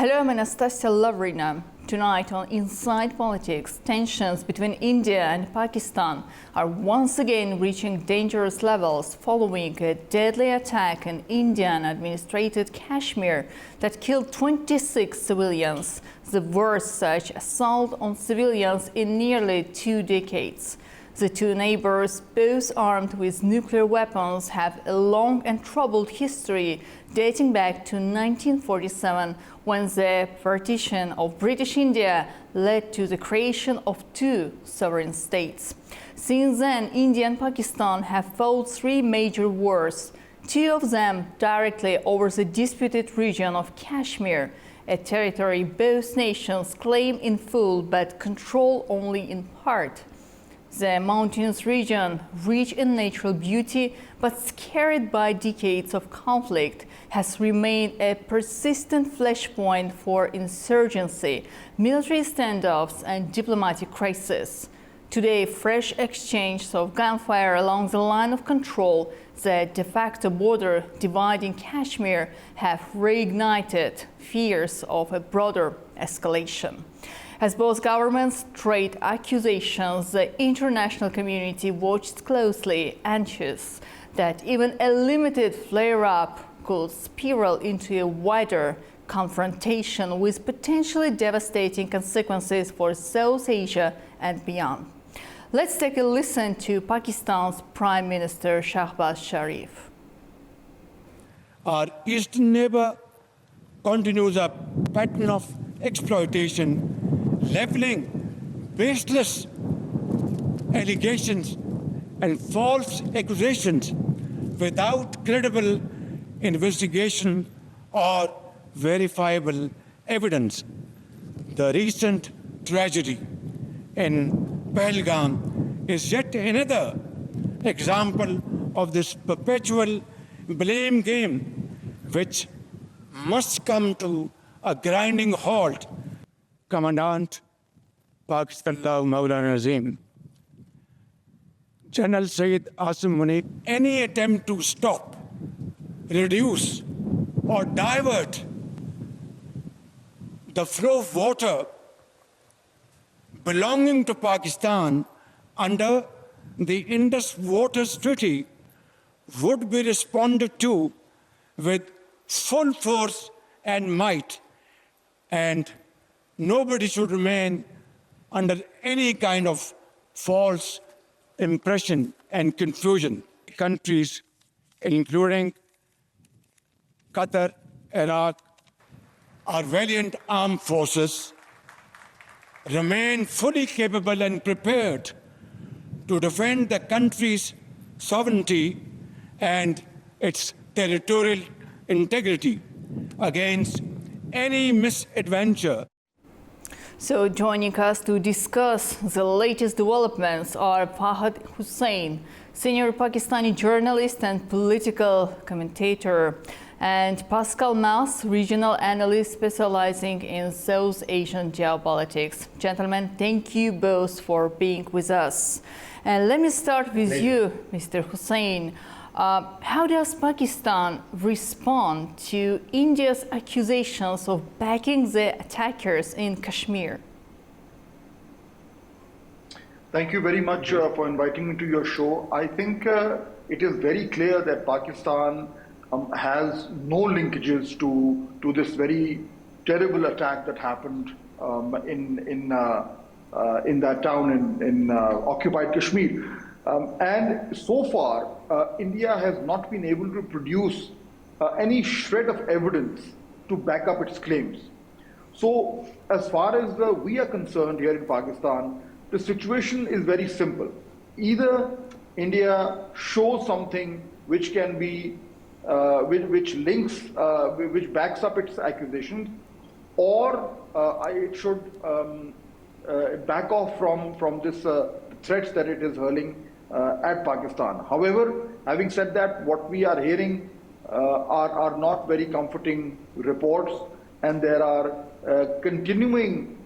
Hello, I'm Anastasia Lavrina. Tonight on Inside Politics, tensions between India and Pakistan are once again reaching dangerous levels following a deadly attack in Indian-administered Kashmir that killed 26 civilians, the worst such assault on civilians in nearly 2 decades. The two neighbours, both armed with nuclear weapons, have a long and troubled history dating back to 1947, when the partition of British India led to the creation of 2 sovereign states. Since then, India and Pakistan have fought 3 major wars, 2 of them directly over the disputed region of Kashmir, a territory both nations claim in full but control only in part. The mountainous region, rich in natural beauty but scarred by decades of conflict, has remained a persistent flashpoint for insurgency, military standoffs and diplomatic crises. Today, fresh exchanges of gunfire along the line of control, the de facto border dividing Kashmir, have reignited fears of a broader escalation. As both governments trade accusations, the international community watched closely, anxious that even a limited flare-up could spiral into a wider confrontation with potentially devastating consequences for South Asia and beyond. Let's take a listen to Pakistan's Prime Minister Shahbaz Sharif. Our eastern neighbour continues a pattern of exploitation, levelling baseless allegations and false accusations without credible investigation or verifiable evidence. The recent tragedy in Pahalgam is yet another example of this perpetual blame game, which must come to a grinding halt. Commandant Pakistan Maulana Azim, General Syed Asim Munir, any attempt to stop, reduce or divert the flow of water belonging to Pakistan under the Indus Waters Treaty would be responded to with full force and might, and nobody should remain under any kind of false impression and confusion. Countries, including Qatar, Iraq, our valiant armed forces remain fully capable and prepared to defend the country's sovereignty and its territorial integrity against any misadventure. So joining us to discuss the latest developments are Fahad Hussain, senior Pakistani journalist and political commentator, and Pascal Mas, regional analyst specializing in South Asian geopolitics. Gentlemen, thank you both for being with us. And let me start with you, Mr. Hussain. How does Pakistan respond to India's accusations of backing the attackers in Kashmir? Thank you very much for inviting me to your show. I think it is very clear that Pakistan has no linkages to this very terrible attack that happened in that town in occupied Kashmir. And so far, India has not been able to produce any shred of evidence to back up its claims. So as far as we are concerned here in Pakistan, the situation is very simple. Either India shows something which can be, which links, which backs up its accusations, or it should back off from this threats that it is hurling at Pakistan. However, having said that, what we are hearing are not very comforting reports, and there are continuing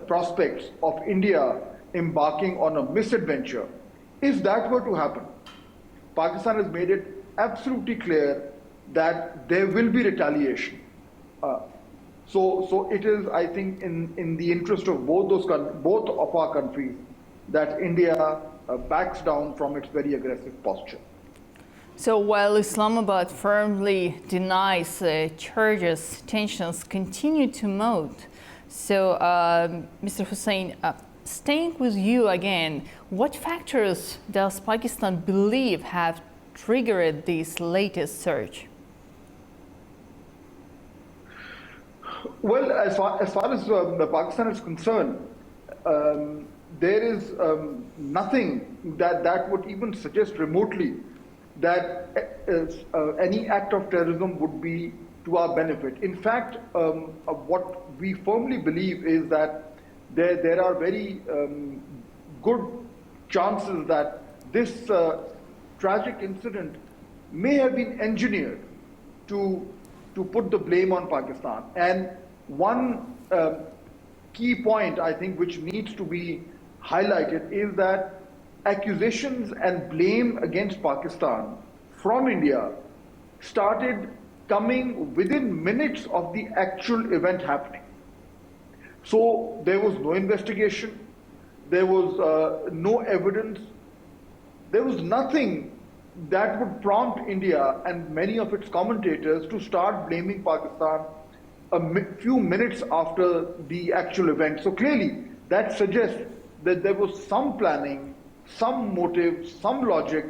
prospects of India embarking on a misadventure. If that were to happen, Pakistan has made it absolutely clear that there will be retaliation. So it is, I think, in the interest of both of our countries that India backs down from its very aggressive posture. So while Islamabad firmly denies charges, tensions continue to mount. So, Mr. Hussain, staying with you again, what factors does Pakistan believe have triggered this latest surge? Well, as far as Pakistan is concerned, there is nothing that would even suggest remotely that any act of terrorism would be to our benefit. In fact, what we firmly believe is that there are very good chances that this tragic incident may have been engineered to put the blame on Pakistan. And one key point, I think, which needs to be highlighted is that accusations and blame against Pakistan from India started coming within minutes of the actual event happening. So there was no investigation, there was no evidence, there was nothing that would prompt India and many of its commentators to start blaming Pakistan a few minutes after the actual event. So clearly that suggests that there was some planning, some motive, some logic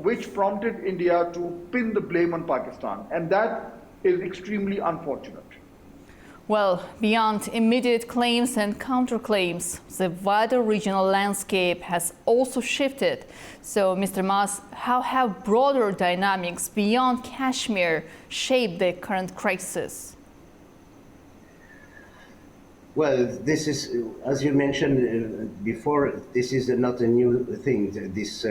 which prompted India to pin the blame on Pakistan, and that is extremely unfortunate. Well, beyond immediate claims and counterclaims, the wider regional landscape has also shifted. So, Mr. Mas, how have broader dynamics beyond Kashmir shaped the current crisis? Well, this is, as you mentioned before, this is not a new thing. This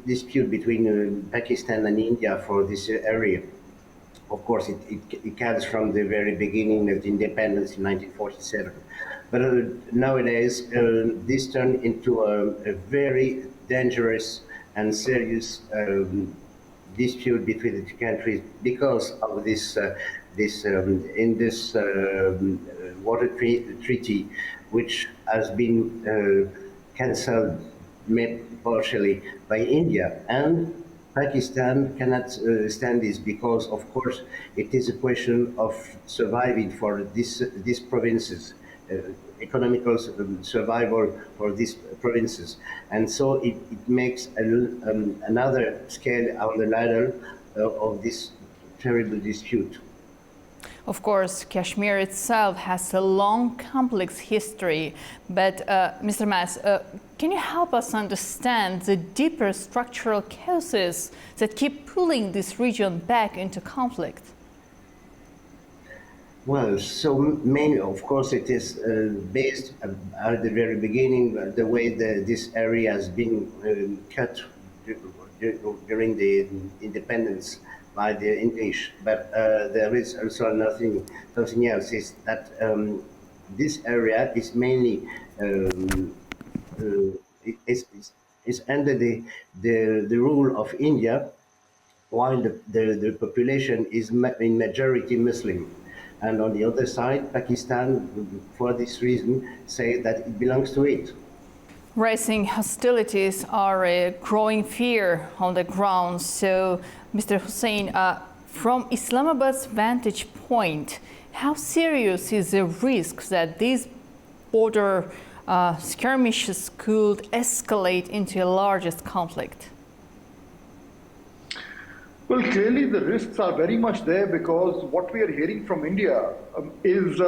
dispute between Pakistan and India for this area. Of course, it comes from the very beginning of the independence in 1947. But nowadays, this turned into a very dangerous and serious dispute between the two countries because of this water treaty, which has been cancelled partially by India. And Pakistan cannot stand this because, of course, it is a question of surviving for these provinces, economical survival for these provinces. And so it makes another scale on the ladder of this terrible dispute. Of course, Kashmir itself has a long, complex history, but Mr. Mas, can you help us understand the deeper structural causes that keep pulling this region back into conflict? Well, so mainly, of course, it is based at the very beginning, the way this area has been cut during the independence by the English, but there is also something else, is that this area is mainly is under the rule of India, while the population is in majority Muslim. And on the other side, Pakistan, for this reason, say that it belongs to it. Rising hostilities are a growing fear on the ground. So, Mr. Hussain, from Islamabad's vantage point, how serious is the risk that these border skirmishes could escalate into a largest conflict? Well, clearly the risks are very much there because what we are hearing from India is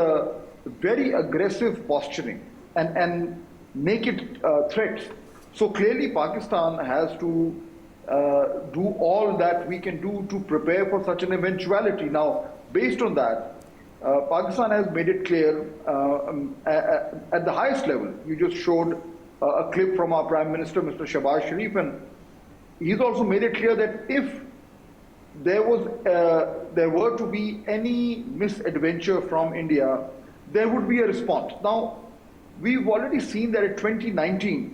very aggressive posturing and naked threats. So clearly Pakistan has to do all that we can do to prepare for such an eventuality. Now, based on that, Pakistan has made it clear at the highest level. You just showed a clip from our Prime Minister, Mr. Shahbaz Sharif, and he's also made it clear that if there were to be any misadventure from India, there would be a response. Now, we've already seen that in 2019,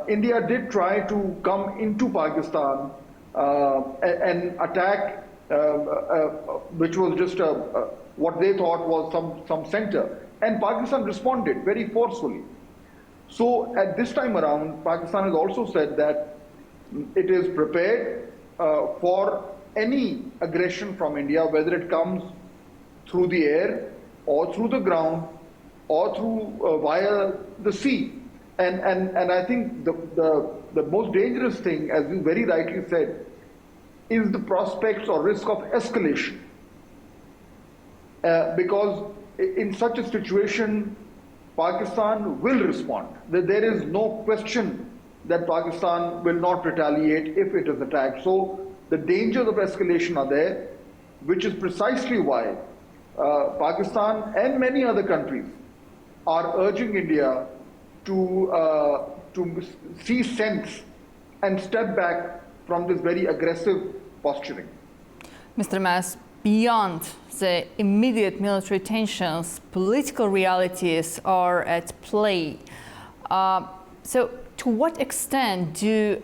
India did try to come into Pakistan and attack which was just what they thought was some center. And Pakistan responded very forcefully. So at this time around, Pakistan has also said that it is prepared for any aggression from India, whether it comes through the air or through the ground or through via the sea. And I think the most dangerous thing, as you very rightly said, is the prospects or risk of escalation. Because in such a situation, Pakistan will respond. There is no question that Pakistan will not retaliate if it is attacked. So the dangers of escalation are there, which is precisely why Pakistan and many other countries are urging India to see sense and step back from this very aggressive posturing. Mr. Mas, beyond the immediate military tensions, political realities are at play. So to what extent do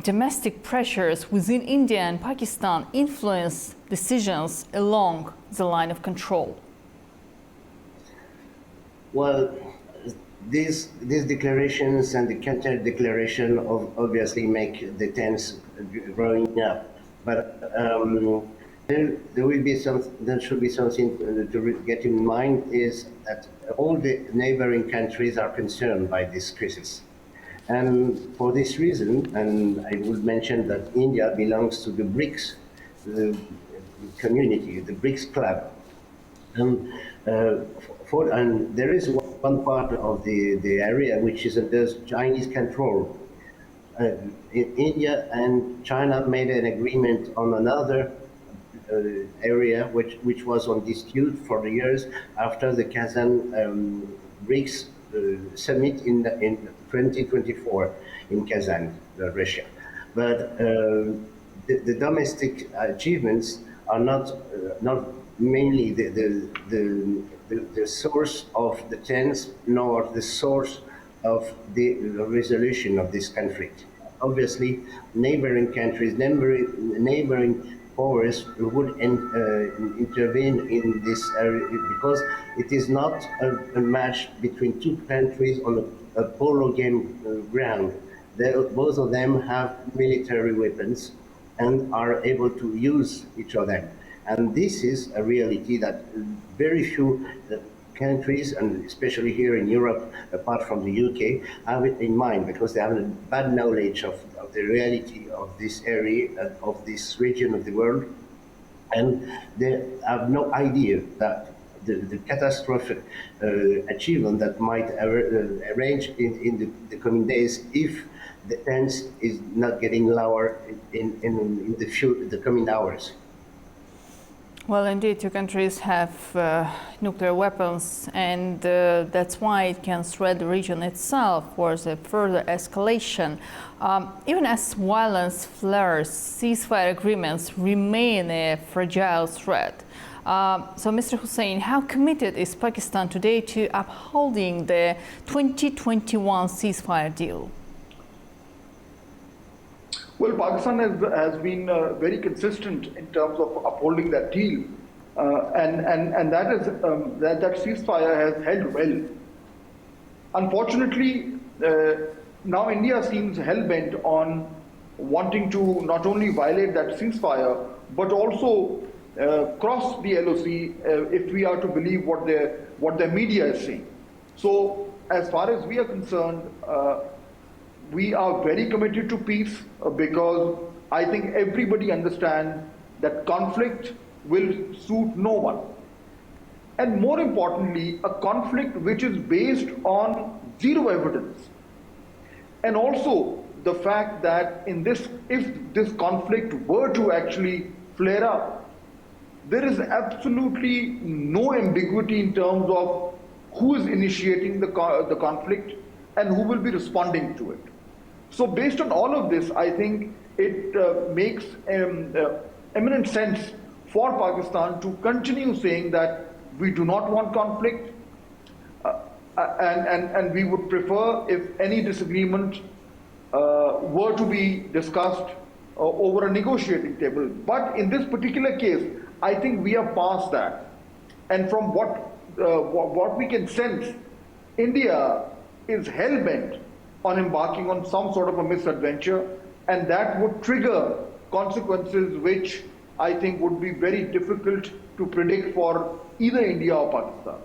domestic pressures within India and Pakistan influence decisions along the line of control? Well, these declarations and the counter declaration obviously make the tense growing up. But there should be something to get in mind is that all the neighboring countries are concerned by this crisis. And for this reason, and I would mention that India belongs to the BRICS community, the BRICS club. And there is one part of the area which is under Chinese control. India and China made an agreement on another area which was on dispute for years after the Kazan BRICS summit in 2024 in Kazan, Russia. But the domestic achievements are not mainly the source of the tense, nor the source of the resolution of this conflict. Obviously, neighboring countries, neighboring powers would intervene in this area because it is not a match between two countries on a polo game ground. Both of them have military weapons and are able to use each other. And this is a reality that very few countries, and especially here in Europe, apart from the UK, have it in mind because they have a bad knowledge of the reality of this area, of this region of the world. And they have no idea that the catastrophic achievement that might arrange in the coming days if the tense is not getting lower in the coming hours. Well, indeed, two countries have nuclear weapons, and that's why it can threat the region itself for the further escalation. Even as violence flares, ceasefire agreements remain a fragile threat. So, Mr. Hussain, how committed is Pakistan today to upholding the 2021 ceasefire deal? Well, Pakistan has been very consistent in terms of upholding that deal, and that ceasefire has held well. Unfortunately, now India seems hell-bent on wanting to not only violate that ceasefire, but also cross the LOC if we are to believe what their media is saying. So, as far as we are concerned, we are very committed to peace because I think everybody understands that conflict will suit no one. And more importantly, a conflict which is based on zero evidence. And also the fact that if this conflict were to actually flare up, there is absolutely no ambiguity in terms of who is initiating the conflict and who will be responding to it. So based on all of this, I think it makes eminent sense for Pakistan to continue saying that we do not want conflict and we would prefer if any disagreement were to be discussed over a negotiating table. But in this particular case, I think we are past that. And from what we can sense, India is hell-bent on embarking on some sort of a misadventure, and that would trigger consequences which I think would be very difficult to predict for either India or Pakistan.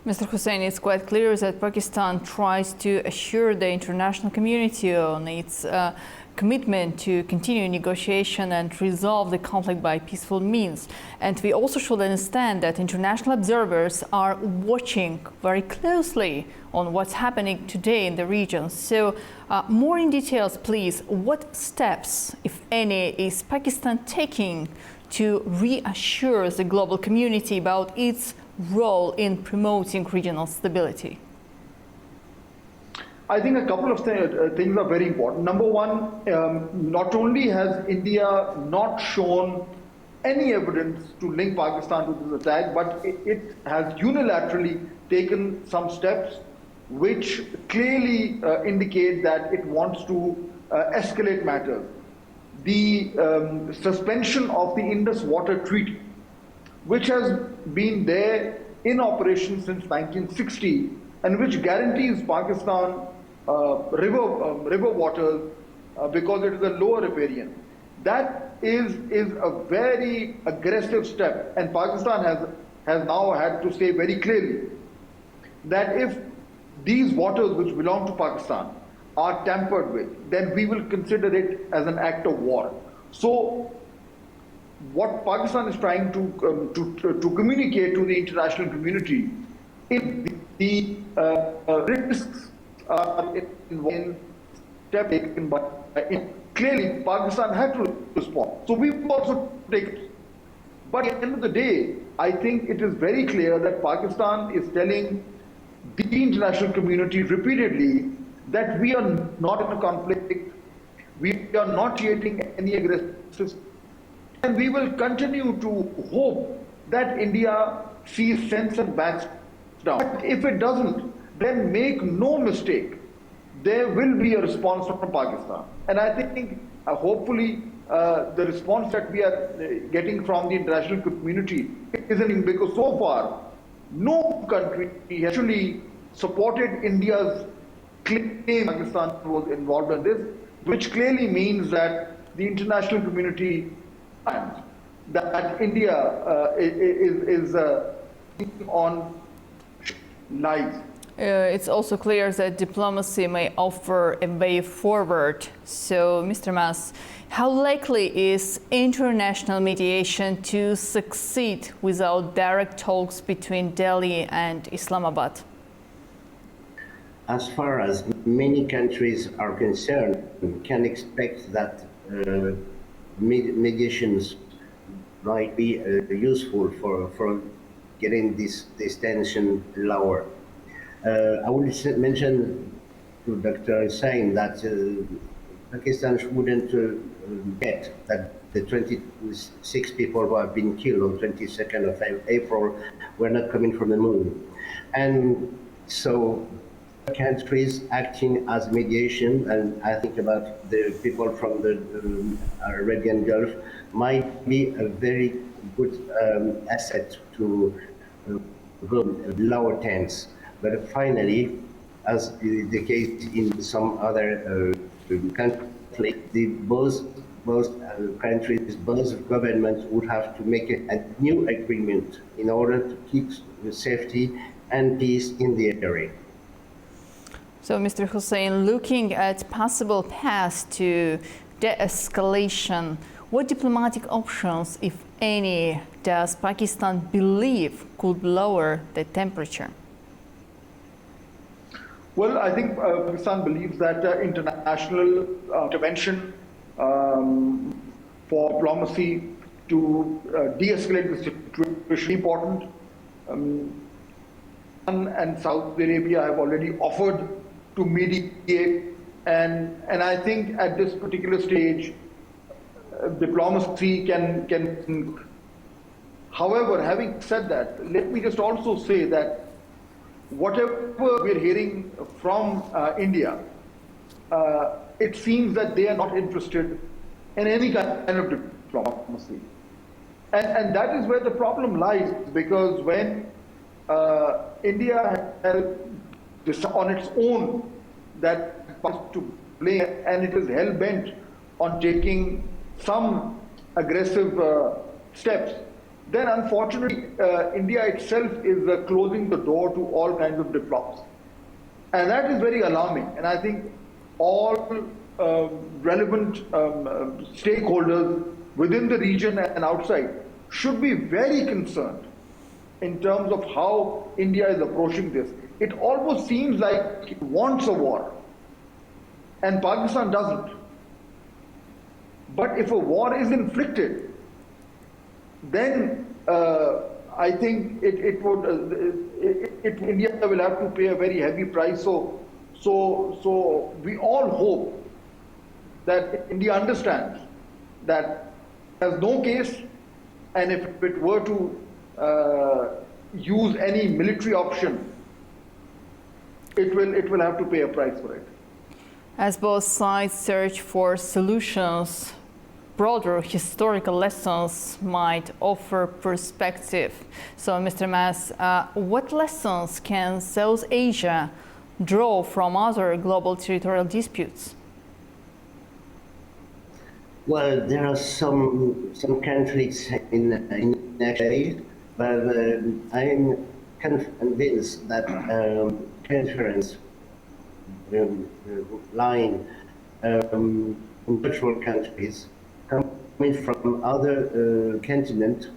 Mr. Hussain, it's quite clear that Pakistan tries to assure the international community on its commitment to continue negotiation and resolve the conflict by peaceful means. And we also should understand that international observers are watching very closely on what's happening today in the region. So more in details, please, what steps, if any, is Pakistan taking to reassure the global community about its role in promoting regional stability? I think a couple of things are very important. Number one, not only has India not shown any evidence to link Pakistan to this attack, but it has unilaterally taken some steps which clearly indicate that it wants to escalate matters. The suspension of the Indus Water Treaty, which has been there in operation since 1960 and which guarantees Pakistan river waters because it is a lower riparian. That is a very aggressive step, and Pakistan has now had to say very clearly that if these waters which belong to Pakistan are tampered with, then we will consider it as an act of war. So what Pakistan is trying to communicate to the international community is the risks are in step taken by clearly Pakistan had to respond. So we've also taken. But at the end of the day, I think it is very clear that Pakistan is telling the international community repeatedly that we are not in a conflict, we are not creating any aggressive, and we will continue to hope that India sees sense and backs down. But if it doesn't, then make no mistake, there will be a response from Pakistan. And I think hopefully the response that we are getting from the international community isn't, because so far no country has actually supported India's claim Pakistan was involved in this, which clearly means that the international community finds that India is on lies. It's also clear that diplomacy may offer a way forward. So, Mr. Mas, how likely is international mediation to succeed without direct talks between Delhi and Islamabad? As far as many countries are concerned, we can expect that mediations might be useful for getting this tension lower. I would mention to Dr. Hussain that Pakistan wouldn't bet that the 26 people who have been killed on 22nd of April were not coming from the moon. And so countries acting as mediation, and I think about the people from the Arabian Gulf, might be a very good asset to go lower tense. But finally, as is the case in some other countries, both countries, both governments would have to make a new agreement in order to keep safety and peace in the area. So, Mr. Hussain, looking at possible paths to de-escalation, what diplomatic options, if any, does Pakistan believe could lower the temperature? Well, I think Pakistan believes that international intervention for diplomacy to de-escalate the situation is important. And Saudi Arabia have already offered to mediate, and I think at this particular stage, diplomacy can. However, having said that, let me just also say that whatever we're hearing from India, it seems that they are not interested in any kind of diplomacy. And that is where the problem lies, because when India has on its own that part to play, and it is hell-bent on taking some aggressive steps, then unfortunately India itself is closing the door to all kinds of diplomacy. And that is very alarming. And I think all relevant stakeholders within the region and outside should be very concerned in terms of how India is approaching this. It almost seems like it wants a war, and Pakistan doesn't. But if a war is inflicted, then I think India will have to pay a very heavy price. So we all hope that India understands that there's no case, and if it were to use any military option, it will have to pay a price for it. As both sides search for solutions, broader historical lessons might offer perspective. So, Mr. Mas, what lessons can South Asia draw from other global territorial disputes? Well, there are some conflicts in actually, but I'm convinced that conference line neutral countries coming from other continent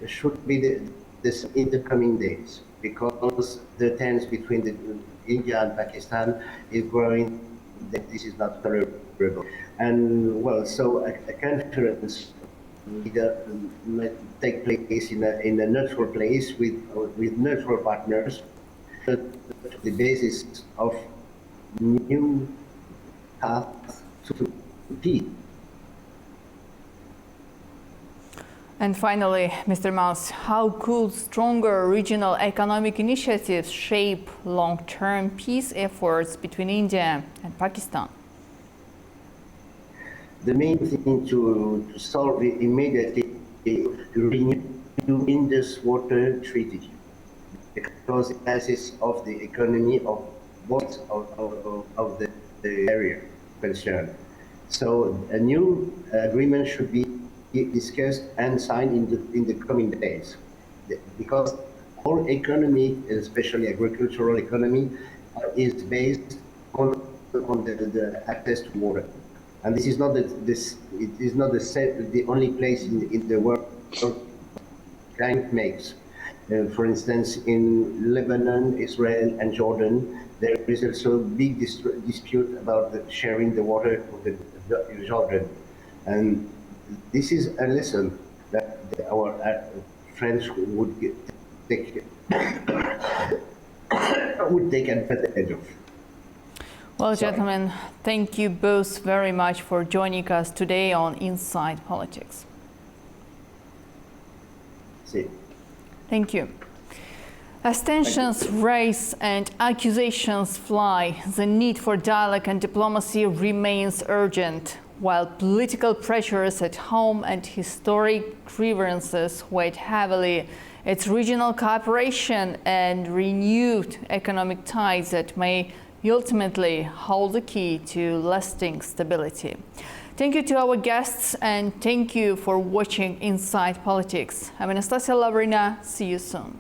should be this in the coming days, because the tension between India and Pakistan is growing. That this is not tolerable, and well, so a conference might take place in a neutral place with neutral partners, the basis of new path to peace. And finally, Mr. Mas, how could stronger regional economic initiatives shape long-term peace efforts between India and Pakistan? The main thing to solve it immediately is to renew the Indus Water Treaty, because the basis of the economy of both of the area concerned. So a new agreement should be discussed and signed in the coming days, because our economy, especially agricultural economy, is based on the access to water, and this is not the only place in the world climate makes. For instance, in Lebanon, Israel, and Jordan, there is also a big dispute about sharing the water of the Jordan, and this is a lesson that our friends would take advantage of. Well, gentlemen, thank you both very much for joining us today on Inside Politics. See. Thank you. As tensions rise and accusations fly, the need for dialogue and diplomacy remains urgent. While political pressures at home and historic grievances weigh heavily, it's regional cooperation and renewed economic ties that may ultimately hold the key to lasting stability. Thank you to our guests, and thank you for watching Inside Politics. I'm Anastasia Lavrina. See you soon.